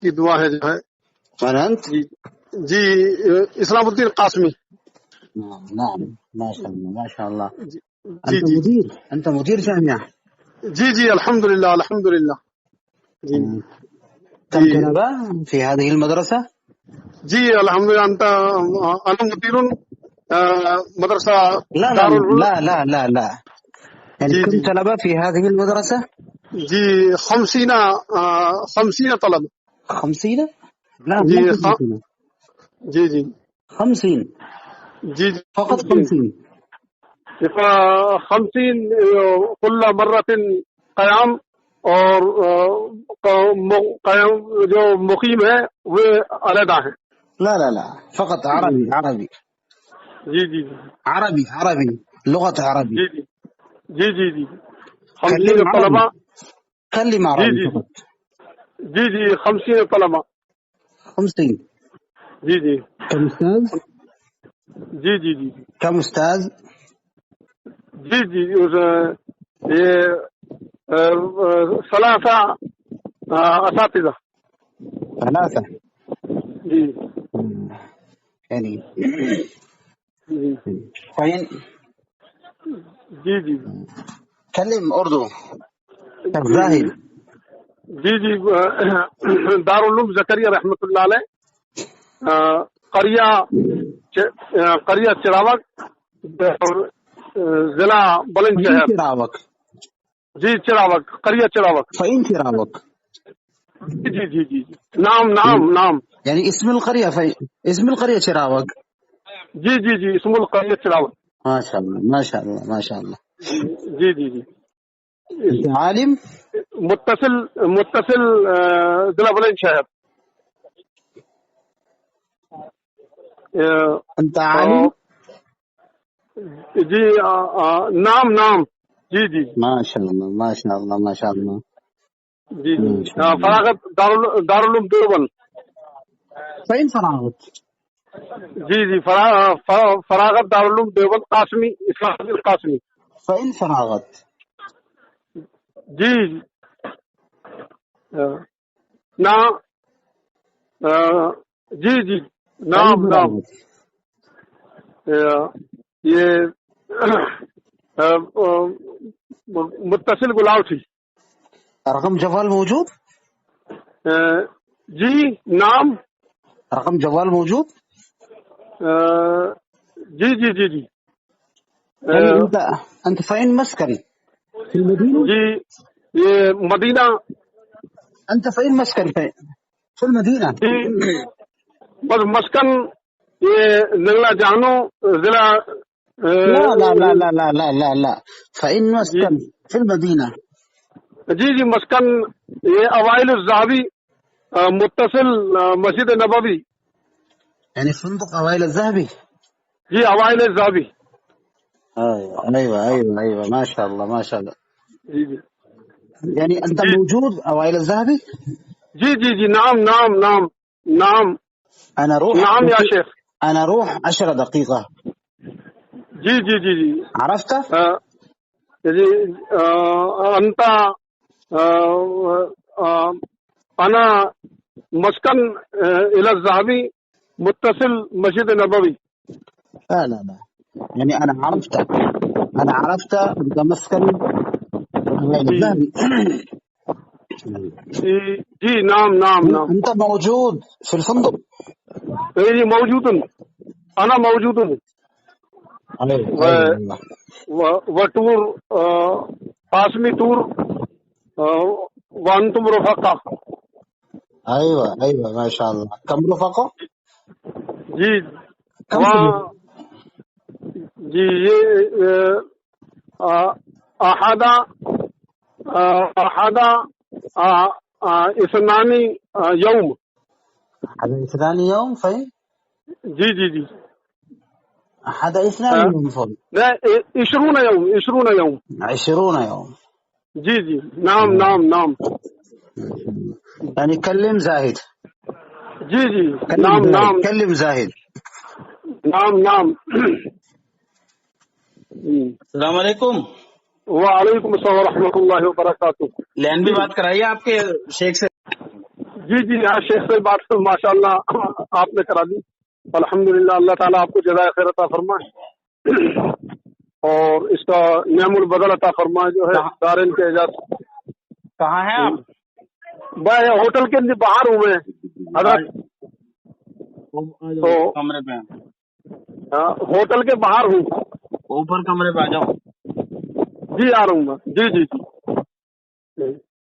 کی دعا ہے جو ہے. من أنت؟ جی اسلام الدین قاسمی. نعم ما شاء الله ما شاء الله. جی جی جی أنت مدير جامعة. جی الحمد للہ الحمد للہ. جی كم طلبة في هذه المدرسة؟ جی الحمد للہ. انا مدیر مدرسہ لا لا دار العلوم. لا لا لا لا يعني جی كم جی طلبة في هذه المدرسة؟ جی 50 طلب. 50؟ لا جی مو 50. جی جی 50 جی فقط 50. 50 كل مرة قیام. اور قیام جو مقیم ہے وہ علیحدہ ہیں. لا لا لا فقط عربي عربي جی جی عربي عربي لغة عربي. جی جی جی جی 50 كلم طلبة. عربي كلم جی عربي جی فقط. جی 50 طلبة. 50 جی جی كم أستاذ؟ جی جی جی كم أستاذ؟ جی جی یہ 3 اساتذہ. 3. جی يعني جی فين؟ جی جی كلم أردو. جی زاهد. جی جی دارالعلوم زکریا رحمۃ اللہ علیہ قریہ چراوک ضلع بلند فين شہر. تراوك؟ جی چراوک قریہ چراوک. فين تراوك؟ جی جی جی جی نام يعني اسم القرية فين؟ اسم القرية تراوك. جی جی جی اسم القریہ چراوک. ما شاء الله ما شاء الله ما شاء الله. جی جی جی أنت عالم؟ متصل ضلع بلند شہر. أنت عالم؟ جی نام جی جی ما شاء الله ما شاء الله ما شاء الله. جی جی ما شاء الله. فراغت دارالعلوم دیوبند. فين فراغت؟ جی جی فراغت دارالعلوم دیوبند قاسمی اسلام الدین قاسمی. فين فراغت؟ جی نام جی جی فين نام فراغت؟ یہ متصل گلاوٹھی. رقم جوال موجود؟ جی نام رقم جوال موجود؟ جی جی جی جی يعني أنت فين مسكن؟ في المدينة؟ جی یہ مدینہ. أنت فين مسكن فين؟ في المدينة. جی بس مسکن یہ نگلا جانو ضلع. لا لا لا لا لا لا لا لا فإن مسكن في المدينة. جی جی مسکن یہ اوائل الذهبی متصل مسجد نبوی. يعني فندق أوائل الذهبي. جی اوائل الذهبی. أيوة ما شاء الله ما شاء الله. جی جی يعني أنت موجود أوائل الذهبي؟ جی جی جی نام أنا أروح نعم يا شيخ. أنا أروح 10 دقيقة. جی جی جی جی عرفت؟ جی أنت أنا مسكن إلى الذهبي متصل مسجد نبوي. لا لا لا يعني أنا عرفت أنت مسكن أوائل الذهبي. جي نعم أنت موجود في الفندق؟ إيه موجود. أنا موجود. وتور قاسمي تور وأنتم رفقاء. أيوة ما شاء الله. كم رفقة؟ جی كم جی یہ أحد اثنان يوم. هذا 2 يوم فين؟ جی جی جی هذا 2 يوم فين؟ لا 20 يوم 20 يوم. جی جی نام يعني كلم زاهد. جی جی كلم زاهد. نام السلام علیکم. وعلیکم السلام ورحمۃ اللہ وبرکاتہ. لین بھی بات کرائیے آپ کے شیخ سے. جی ہاں شیخ سے بات ماشاءاللہ آپ نے کرا دی. الحمدللہ اللہ تعالیٰ آپ کو جزائے خیر عطا فرمائے اور اس کا نعم البدل عطا فرمائے جو ہے دارین کے اعزاز. کہاں ہیں آپ؟ میں ہوٹل کے باہر ہوں میں حضرت. تو کمرے پہ ہوٹل کے باہر ہوں. اوپر کمرے پہ آ جاؤ. جی آ رہا ہوں میں. جی